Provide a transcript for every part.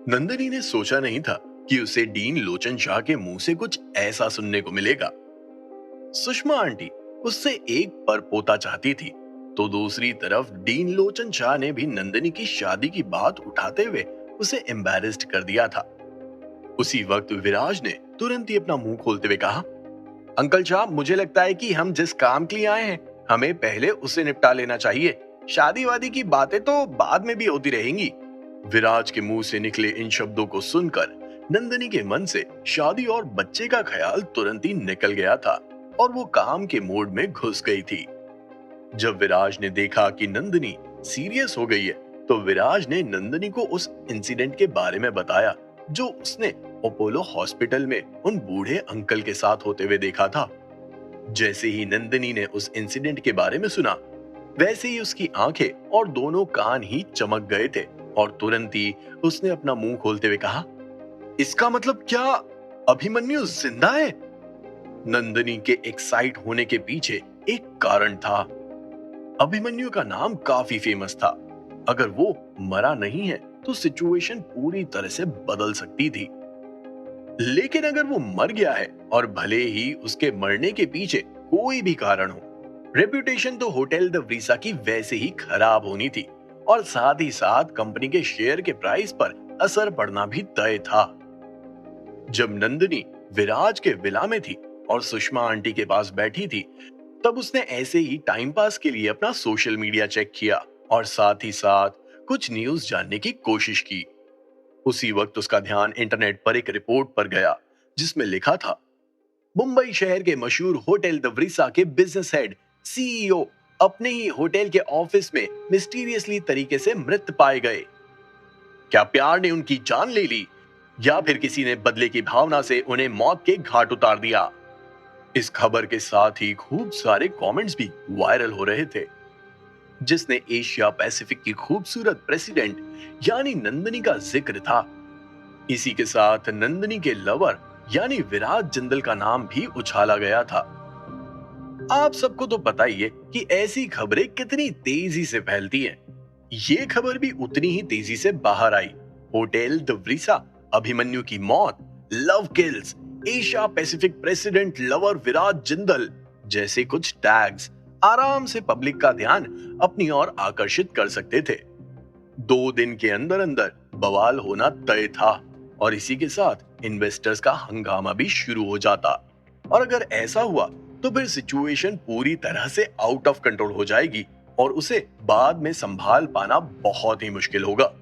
नंदनी ने सोचा नहीं था कि उसे डीन लोचन शाह के मुंह से कुछ ऐसा सुनने को मिलेगा। सुषमा आंटी उससे एक परपोता चाहती थी, तो दूसरी तरफ डीन लोचन शाह ने भी नंदनी की शादी की बात उठाते हुए उसे एम्बैरेस्ड कर दिया था। उसी वक्त विराज ने तुरंत ही अपना मुंह खोलते हुए कहा, अंकल शाह, मुझे लगता है कि हम जिस काम के लिए आए हैं हमें पहले उसे निपटा लेना चाहिए। शादी वादी की बातें तो बाद में भी होती रहेंगी। विराज के मुंह से निकले इन शब्दों को सुनकर नंदनी के मन से शादी और बच्चे का ख्याल तुरंत ही निकल गया था और वो काम के मूड में घुस गई थी। जब विराज ने देखा कि नंदनी सीरियस हो गई है, तो विराज ने नंदनी को उस इंसिडेंट के बारे में बताया जो उसने अपोलो हॉस्पिटल में उन बूढ़े अंकल के साथ होते हुए देखा था। जैसे ही नंदनी ने उस इंसिडेंट के बारे में सुना, वैसे ही उसकी आंखें और दोनों कान ही चमक गए थे और तुरंत ही उसने अपना मुंह खोलते हुए कहा, इसका मतलब क्या अभिमन्यु जिंदा है? नंदनी के एक्साइट होने के पीछे एक कारण था। अभिमन्यु का नाम काफी फेमस था। अगर वो मरा नहीं है तो सिचुएशन पूरी तरह से बदल सकती थी। लेकिन अगर वो मर गया है और भले ही उसके मरने के पीछे कोई भी कारण हो, रेपुटेशन तो होटल द व्रीसा की वैसे ही खराब होनी थी और साथ ही साथ कंपनी के शेयर के प्राइस पर असर पड़ना भी तय था। जब नंदनी विराज के विला में थी और सुषमा आंटी के पास बैठी थी, तब उसने ऐसे ही टाइम पास के लिए अपना सोशल मीडिया चेक किया और साथ ही साथ कुछ न्यूज जानने की कोशिश की। उसी वक्त उसका ध्यान इंटरनेट पर एक रिपोर्ट पर गया जिसमें लिखा था, मुंबई शहर के मशहूर होटल द व्रीसा के बिजनेस हेड सीईओ अपने ही होटल के ऑफिस में मिस्टीरियसली तरीके से मृत पाए गए। क्या प्यार ने उनकी जान ले ली या फिर किसी ने बदले की भावना से उन्हें मौत के घाट उतार दिया? इस खबर के साथ ही खूब सारे कमेंट्स भी वायरल हो रहे थे, जिसने एशिया पैसिफिक की खूबसूरत प्रेसिडेंट यानी नंदनी का जिक्र था। इसी के साथ नंदनी के लवर यानी विराज जिंदल का नाम भी उछाला गया था। आप सबको तो पता ही है कि ऐसी खबरें कितनी तेजी से फैलती हैं। ये खबर भी उतनी ही तेजी से बाहर आई। होटल द व्रीसा, अभिमन्यु की मौत, love kills, Asia Pacific president lover Viraj Jindal जैसे कुछ टैग्स आराम से पब्लिक का ध्यान अपनी ओर आकर्षित कर सकते थे। 2 दिन के अंदर अंदर बवाल होना तय था और इसी के साथ इन्वेस्टर्स का हंगामा भी शुरू हो जाता। और अगर ऐसा हुआ तो फिर सिचुएशन पूरी तरह से आउट ऑफ कंट्रोल हो जाएगी और उसे बाद में संभाल पाना बहुत ही मुश्किल होगा।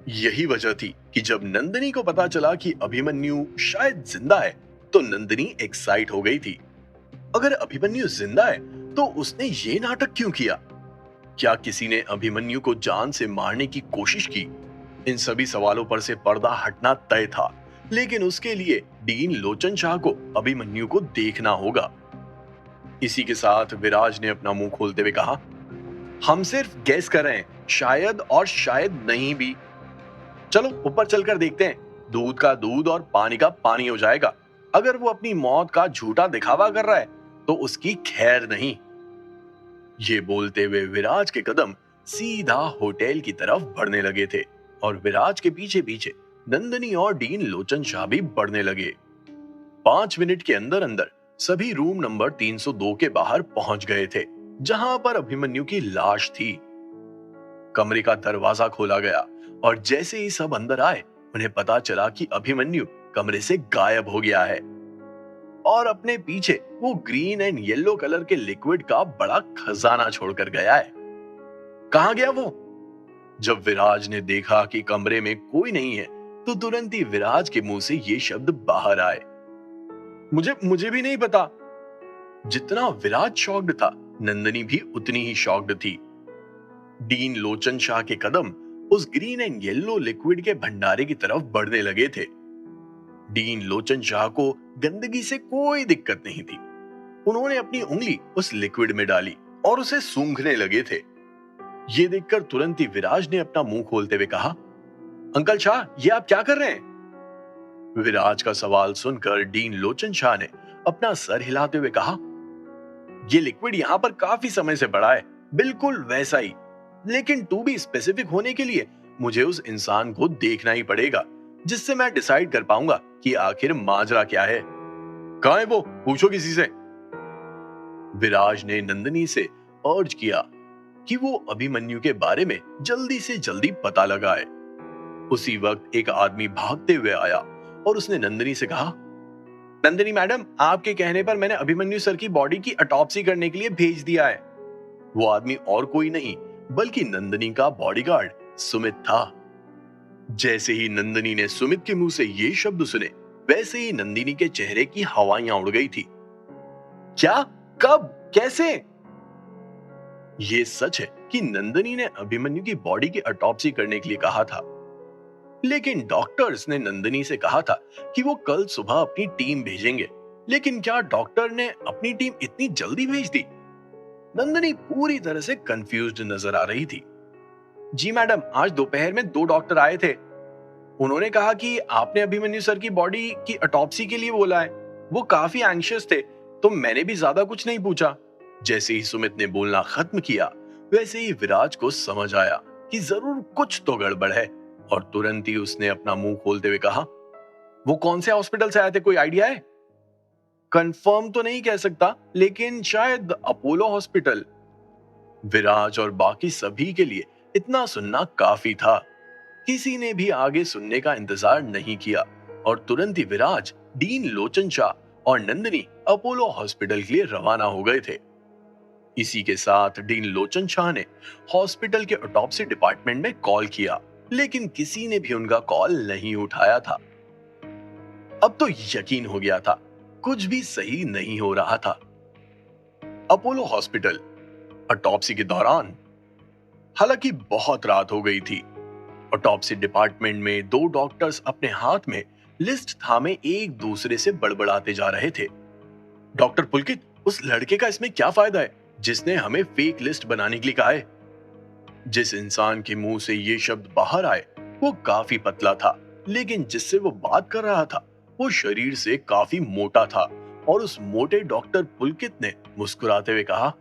यही वजह थी कि जब नंदनी को पता चला कि अभिमन्यु शायद जिंदा है, तो नंदनी एक्साइट हो गई थी। अगर अभिमन्यु जिंदा है तो उसने ये नाटक क्यों किया? क्या किसी ने अभिमन्यु को जान से मारने की कोशिश की? इन सभी सवालों पर से पर्दा हटना तय था, लेकिन उसके लिए डीन लोचन शाह को अभिमन्यु को देखना होगा। इसी के साथ विराज ने अपना मुंह खोलते हुए कहा, हम सिर्फ गेस कर रहे हैं, शायद और शायद नहीं भी। चलो ऊपर चलकर देखते हैं, दूध का दूध और पानी का पानी हो जाएगा। अगर वो अपनी मौत का झूठा दिखावा कर रहा है तो उसकी खैर नहीं। ये बोलते हुए विराज के कदम सीधा होटल की तरफ बढ़ने लगे थे और विराज के पीछे पीछे नंदनी और डीन लोचन शाह भी बढ़ने लगे। 5 मिनट के अंदर अंदर सभी रूम नंबर 302 के बाहर पहुंच गए थे, जहां पर अभिमन्यु की लाश थी। कमरे का दरवाजा खोला गया और जैसे ही सब अंदर आए, उन्हें पता चला कि अभिमन्यु कमरे से गायब हो गया है और अपने पीछे वो ग्रीन एंड येलो कलर के लिक्विड का बड़ा खजाना छोड़कर गया है। कहां गया वो? जब विराज ने देखा कि कमरे में कोई नहीं है, तो तुरंत ही विराज के मुंह से ये शब्द बाहर आए, मुझे भी नहीं पता। जितना विराज शॉक्ड था, नंदनी भी उतनी ही शॉक्ड थी। डीन लोचन शाह के कदम उस ग्रीन एंड येलो लिक्विड के भंडारे की तरफ बढ़ने लगे थे। डीन लोचन शाह को गंदगी से कोई दिक्कत नहीं थी। उन्होंने अपनी उंगली उस लिक्विड में डाली और उसे सूंघने लगे थे। ये देखकर तुरंत ही विराज ने अपना मुंह खोलते हुए कहा, अंकल शाह, ये आप क्या कर रहे हैं? विराज का सवाल सुनकर डीन लोचन शाह ने अपना सर हिलाते हुए कहा, ये लिक्विड यहाँ पर काफी समय से पड़ा है, बिल्कुल वैसा ही। लेकिन टू बी स्पेसिफिक होने के लिए मुझे उस इंसान को देखना ही पड़ेगा, जिससे मैं डिसाइड कर पाऊंगा कि आखिर माजरा क्या है। कहाँ है वो, पूछो किसी से। विराज ने नंदिनी से अर्ज किया कि वो अभिमन्यु के बारे में जल्दी से जल्दी पता लगाए। उसी वक्त एक आदमी भागते हुए आया और उसने नंदिनी से कहा, नंदिनी मैडम, आपके कहने पर मैंने अभिमन्यु सर की बॉडी की ऑटोप्सी करने के लिए भेज दिया है। वो आदमी और कोई नहीं बल्कि नंदिनी का बॉडीगार्ड सुमित था। जैसे ही नंदिनी ने सुमित के मुंह से ये शब्द सुने, वैसे ही नंदिनी के चेहरे की हवाइयां उड़ गई थी। क्या, कब, कैसे? ये सच है कि नंदिनी ने अभिमन्यु की बॉडी की ऑटोप्सी करने के लिए कहा था, लेकिन डॉक्टर्स ने नंदिनी से कहा था कि वो कल सुबह अपनी टीम भेजेंगे। लेकिन क्या डॉक्टर ने अपनी टीम इतनी जल्दी भेज दी? नंदिनी पूरी तरह से कंफ्यूज्ड नजर आ रही थी। जी मैडम, आज दोपहर में 2 डॉक्टर आए थे। उन्होंने कहा कि आपने अभिमन्यु सर की बॉडी की ऑटोप्सी के लिए बोला है। वो काफी एंग्शियस थे, तो मैंने भी ज्यादा कुछ नहीं पूछा। जैसे ही सुमित ने बोलना खत्म किया, वैसे ही विराज को समझ आया कि जरूर कुछ तो गड़बड़ है, और तुरंत ही उसने अपना मुंह खोलते हुए कहा, वो कौन से हॉस्पिटल से आए थे, कोई आइडिया है? कंफर्म तो नहीं कह सकता, लेकिन शायद अपोलो हॉस्पिटल। विराज और बाकी सभी के लिए इतना सुनना काफी था। किसी ने भी आगे सुनने का इंतजार नहीं किया और तुरंत ही विराज, डीन लोचन शाह और नंदिनी अपोलो हॉस्पिटल के लिए रवाना हो गए थे। इसी के साथ डीन लोचन शाह ने हॉस्पिटल के ऑटोप्सी डिपार्टमेंट में कॉल किया, लेकिन किसी ने भी उनका कॉल नहीं उठाया था। अब तो यकीन हो गया था, कुछ भी सही नहीं हो रहा था। अपोलो हॉस्पिटल ऑटोप्सी के दौरान हालांकि बहुत रात हो गई थी। ऑटोप्सी डिपार्टमेंट में 2 डॉक्टर्स अपने हाथ में लिस्ट थामे एक दूसरे से बड़बड़ाते जा रहे थे। डॉक्टर पुलकित, उस लड़के का इसमें क्या फायदा है जिसने हमें फेक लिस्ट बनाने के लिए कहा है? जिस इंसान के मुंह से ये शब्द बाहर आए वो काफी पतला था, लेकिन जिससे वो बात कर रहा था वो शरीर से काफी मोटा था। और उस मोटे डॉक्टर पुलकित ने मुस्कुराते हुए कहा,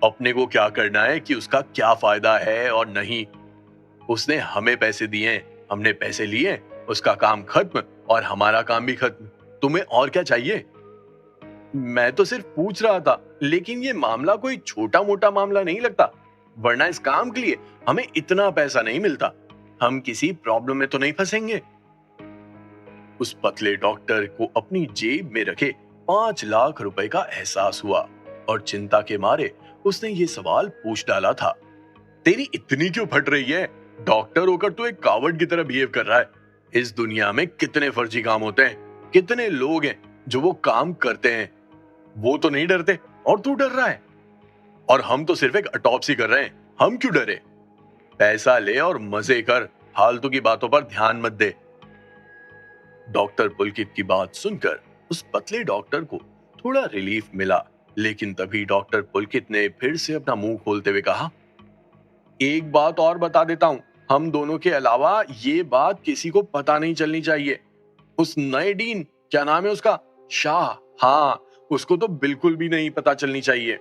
अपने को क्या करना है कि उसका क्या फायदा है और नहीं। उसने हमें पैसे दिए, हमने पैसे लिए, उसका काम खत्म और हमारा काम भी खत्म। तुम्हें और क्या चाहिए? मैं तो सिर्फ पूछ रहा था, लेकिन ये मामला कोई छोटा मोटा मामला नहीं लगता, वरना इस काम के लिए हमें इतना पैसा नहीं मिलता। हम किसी प्रॉब्लम में तो नहीं फंसेंगे? उस पतले डॉक्टर को अपनी जेब में रखे 5 लाख रुपए का एहसास हुआ और चिंता के मारे उसने ये सवाल पूछ डाला था, तेरी इतनी क्यों फट रही है? डॉक्टर होकर तू एक कावड़ की तरह बिहेव कर रहा है। इस दुनिया में कितने फर्जी काम होते हैं, कितने लोग हैं जो वो काम करते हैं। वो तो नहीं डरते और तू डर रहा है। और हम तो सिर्फ एक ऑटोप्सी कर रहे हैं, हम क्यों डरे? पैसा ले और मजे कर, फालतू की बातों पर ध्यान मत दे। डॉक्टर पुलकित की बात सुनकर उस पतले डॉक्टर को थोड़ा रिलीफ मिला, लेकिन तभी डॉक्टर पुलकित ने फिर से अपना मुंह खोलते हुए कहा, एक बात और बता देता हूं, हम दोनों के अलावा ये बात किसी को पता नहीं चलनी चाहिए। उस नए डीन, क्या नाम है उसका, शाह, हाँ, उसको तो बिल्कुल भी नहीं पता चलनी चाहिए।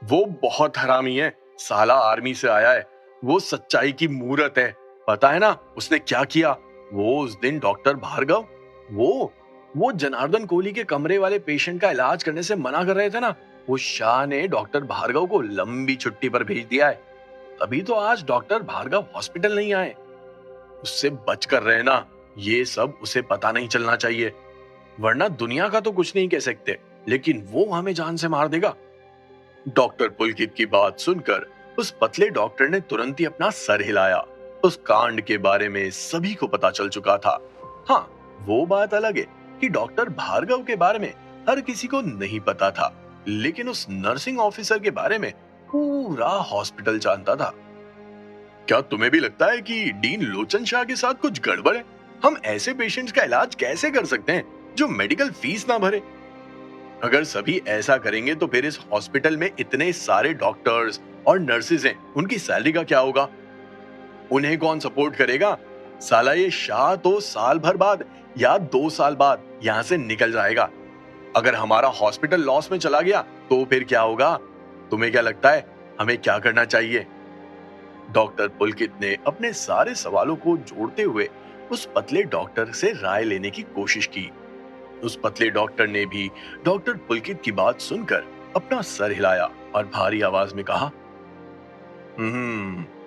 वो बहुत हरामी है, साला आर्मी से आया है, वो सच्चाई की मूरत है। पता है ना उसने क्या किया? वो उस दिन डॉक्टर भार्गव, वो जनार्दन कोहली के कमरे वाले पेशेंट का इलाज करने से मना कर रहे थे ना, वो शाह ने डॉक्टर भार्गव को लंबी छुट्टी पर भेज दिया है। तभी तो आज डॉक्टर भार्गव हॉस्पिटल नहीं आए। उससे बच कर रहना, ये सब उसे पता नहीं चलना चाहिए, वरना दुनिया का तो कुछ नहीं कह सकते, लेकिन वो हमें जान से मार देगा। डॉक्टर पुलकित की बात सुनकर उस पतले डॉक्टर ने तुरंत ही अपना सर हिलाया। उस कांड के बारे में सभी को पता चल चुका था। हाँ, वो बात अलग है कि डॉक्टर भार्गव के बारे में हर किसी को नहीं पता था, लेकिन उस नर्सिंग ऑफिसर के बारे में पूरा हॉस्पिटल जानता था। क्या तुम्हें भी लगता है कि डीन लोचन शाह के साथ कुछ गड़बड़ है? हम ऐसे पेशेंट्स का इलाज कैसे कर सकते हैं जो मेडिकल फीस ना भरे? अगर सभी ऐसा करेंगे तो फिर इस हॉस्पिटल में इतने सारे डॉक्टर्स और नर्सेज हैं, उनकी सैलरी का क्या होगा? उन्हें कौन सपोर्ट करेगा? साला ये शाह तो साल भर बाद या 2 साल बाद यहाँ से निकल जाएगा। अगर हमारा हॉस्पिटल लॉस में चला गया तो फिर क्या होगा? तुम्हें क्या लगता है हमें क्या करना चाहिए? डॉक्टर पुलकित ने अपने सारे सवालों को जोड़ते हुए उस पतले डॉक्टर से राय लेने की कोशिश की। उस पतले डॉक्टर ने भी डॉक्टर पुलकित की बात सुनकर अपना सर हिलाया और भारी आवाज में कहा,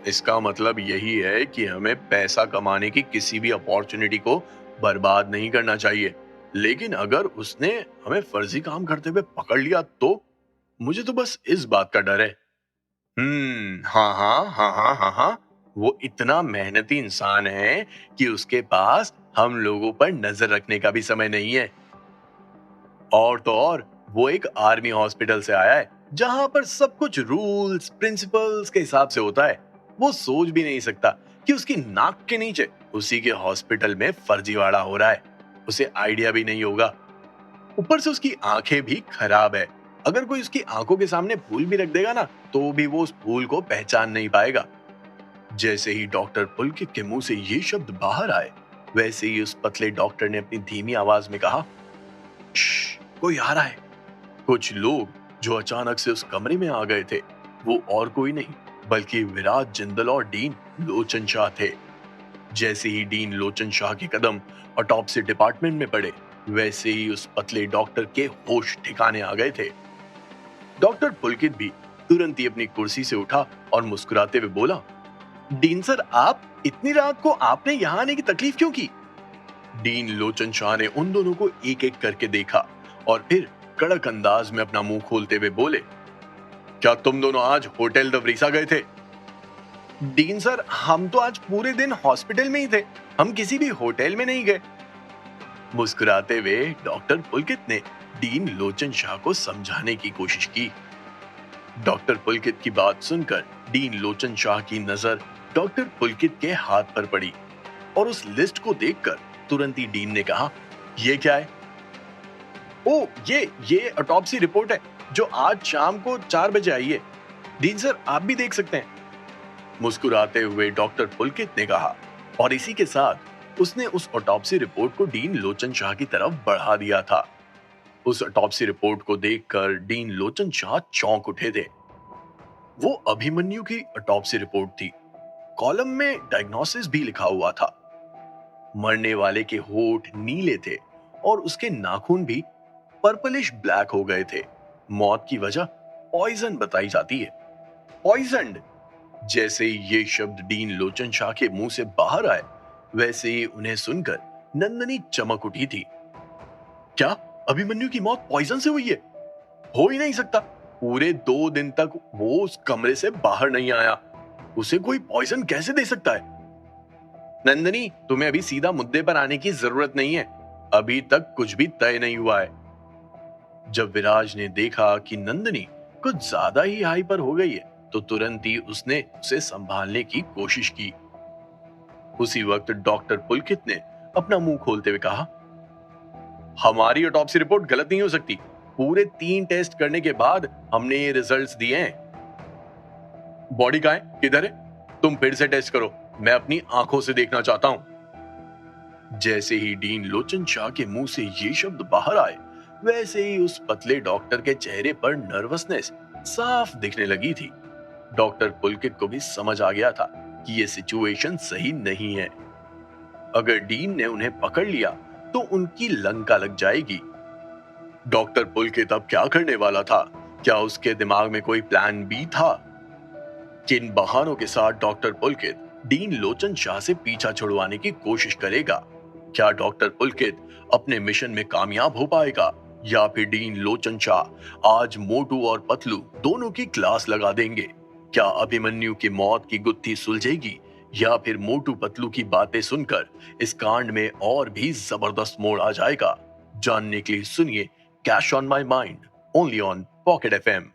इसका मतलब यही है कि हमें पैसा कमाने की किसी भी अपॉर्चुनिटी को बर्बाद नहीं करना चाहिए। लेकिन अगर उसने हमें फर्जी काम करते हुए पकड़ लिया तो मुझे तो बस इस बात का डर है। हाँ हाँ हाँ हाँ हाँ हाँ, वो इतना मेहनती इंसान है कि उसके पास हम लोगों पर नजर रखने का भी समय नहीं है। और तो और वो एक आर्मी हॉस्पिटल से आया है जहां पर सब कुछ रूल्स प्रिंसिपल्स के हिसाब से होता है। वो सोच भी नहीं सकता कि उसकी नाक के नीचे उसी के हॉस्पिटल में फर्जीवाड़ा हो रहा है। उसे आइडिया भी नहीं होगा। ऊपर से उसकी आंखें भी खराब है। अगर कोई उसकी आंखों के सामने फूल भी रख देगा ना तो भी वो उस फूल को पहचान नहीं पाएगा। जैसे ही डॉक्टर पुलकित के मुंह से ये शब्द बाहर आए, वैसे ही उस पतले डॉक्टर ने अपनी धीमी आवाज में कहा, कोई आ रहा है। कुछ लोग जो अचानक से उस कमरे में आ गए थे, वो और कोई नहीं बल्कि विराज जिंदल और डीन लोचन शाह थे। जैसे ही डीन लोचन शाह के कदम ऑटोप्सी डिपार्टमेंट में पड़े, वैसे ही उस पतले डॉक्टर के होश ठिकाने आ गए थे। डॉक्टर पुलकित भी तुरंत ही अपनी कुर्सी से उठा और मुस्कुराते हुए बोला, डीन सर, आप इतनी रात को आपने यहाँ आने की तकलीफ क्यों की? डीन लोचन शाह ने उन दोनों को एक एक करके देखा और फिर कड़क अंदाज में अपना मुंह खोलते हुए बोले, क्या तुम दोनों आज होटल द वरीसा गए थे? डीन सर, हम तो आज पूरे दिन हॉस्पिटल में ही थे, हम किसी भी होटल में नहीं गए। मुस्कुराते हुए डॉक्टर पुलकित ने डीन लोचन शाह को समझाने की कोशिश की। डॉक्टर पुलकित की बात सुनकर डीन लोचन शाह की नजर डॉक्टर पुलकित के हाथ पर पड़ी और उस लिस्ट को देखकर तुरंत ही डीन ने कहा, ये क्या है? ओ, ये ऑटोप्सी रिपोर्ट है जो आज शाम को 4 बजे आई है। डीन सर, आप भी देख सकते हैं। मुस्कुराते हुए डॉक्टर पुलकित ने कहा और इसी के साथ उसने उस ऑटोप्सी रिपोर्ट को डीन लोचन शाह की तरफ बढ़ा दिया था। उस ऑटोप्सी रिपोर्ट को देखकर डीन लोचन शाह चौंक उठे थे। वो अभिमन्यु की ऑटोप्सी रिपोर्ट थी। कॉलम में डायग्नोसिस भी लिखा हुआ था। मरने वाले के होठ नीले थे और उसके नाखून भी पर्पलिश ब्लैक हो गए थे। मौत की वजह पॉइजन बताई जाती है। पॉइजन्ड। जैसे ही ये शब्द डीन लोचन शाह के मुंह से बाहर आए, वैसे ही उन्हें सुनकर नंदनी चमक उठी थी। क्या अभिमन्यु की मौत पॉइजन से हुई है? हो ही नहीं सकता। पूरे 2 दिन तक वो उस कमरे से बाहर नहीं आया। उसे कोई पॉइजन कैसे दे सकता है? नंदनी, तुम्हें अभी सीधा मुद्दे पर आने की जरूरत नहीं है। अभी तक कुछ भी तय नहीं हुआ है। जब विराज ने देखा कि नंदनी कुछ ज्यादा ही हाइपर हो गई है, तो तुरंत ही उसने उसे संभालने की कोशिश की। उसी वक्त डॉक्टर पुलकित ने अपना मुंह खोलते हुए कहा, हमारी ऑटोप्सी रिपोर्ट गलत नहीं हो सकती। पूरे 3 टेस्ट करने के बाद हमने ये रिजल्ट्स दिए हैं। बॉडी कहाँ है? किधर है? तुम फिर से टेस्ट करो, मैं अपनी आंखों से देखना चाहता हूं। जैसे ही डीन लोचन शाह के मुंह से ये शब्द बाहर आए, वैसे ही उस पतले डॉक्टर के चेहरे पर नर्वसनेस साफ दिखने लगी थी। डॉक्टर पुलकित को भी समझ आ गया था कि ये सिचुएशन सही नहीं है। अगर डीन ने उन्हें पकड़ लिया तो उनकी लंका लग जाएगी। डॉक्टर पुलकित अब क्या करने वाला था? क्या उसके दिमाग में कोई प्लान बी था? किन बहानों के साथ डॉक्टर पुलकित डीन लोचन शाह से पीछा छुड़वाने की कोशिश करेगा? क्या डॉक्टर पुलकित अपने मिशन में कामयाब हो पाएगा या फिर डीन लोचन शाह आज मोटू और पतलू दोनों की क्लास लगा देंगे? क्या अभिमन्यु की मौत की गुत्थी सुलझेगी या फिर मोटू पतलू की बातें सुनकर इस कांड में और भी जबरदस्त मोड़ आ जाएगा? जानने के लिए सुनिए cash on my mind, only on pocket FM.